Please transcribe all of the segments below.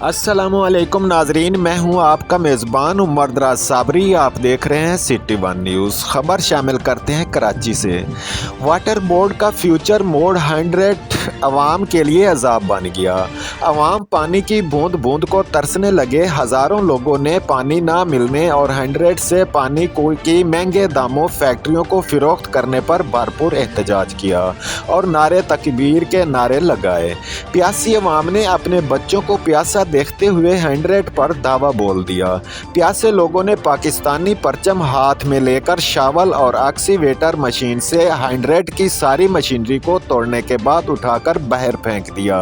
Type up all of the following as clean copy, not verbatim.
अस्सलामुअलैकुम नाजरीन, मैं हूं आपका मेज़बान उमर दराज साबरी। आप देख रहे हैं सिटी वन न्यूज़। खबर शामिल करते हैं कराची से। वाटर बोर्ड का फ्यूचर मोड 100 अवाम के लिए अजाब बन गया। अवाम पानी की बूंद बूंद को तरसने लगे। हज़ारों लोगों ने पानी ना मिलने और 100 से पानी की महंगे दामों फैक्ट्रियों को फ़रोख्त करने पर भरपूर एहतजाज किया और नारे तकबीर के नारे लगाए। प्यासी अवाम ने अपने बच्चों को प्यासा देखते हुए 100 पर दावा बोल दिया। प्यासे लोगों ने पाकिस्तानी परचम हाथ में लेकर शावल और एक्सीवेटर मशीन से 100 की सारी मशीनरी को तोड़ने के बाद उठाकर बाहर फेंक दिया।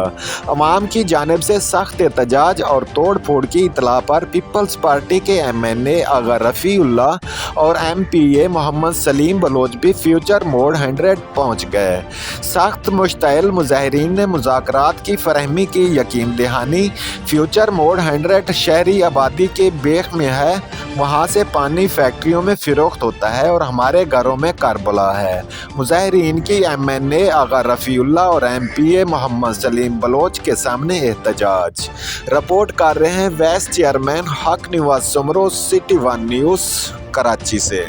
अवाम की जानिब से सख्त एहतजाज और तोड़ फोड़ की इतला पर पीपल्स पार्टी के MNA आगा रफ़ीउल्लाह और MPA मोहम्मद सलीम बलोच भी फ्यूचर मोड 100 पहुँच गए। सख्त मुश्तइल मुजाहिरीन ने मुज़ाकरात की फरहमी की यकीन दहानी। फ्यूचर मोड 100 शहरी आबादी के बेख में है, वहाँ से पानी फैक्ट्रियों में फ़रोख्त होता है और हमारे घरों में करबला है। मुजाहिरीन की MNA आगा रफ़ीउल्लाह और MPA मोहम्मद सलीम बलोच के सामने एहतजाज। रिपोर्ट कर रहे हैं vice chairman Haq Nawaz Soomro, City One News Karachi से।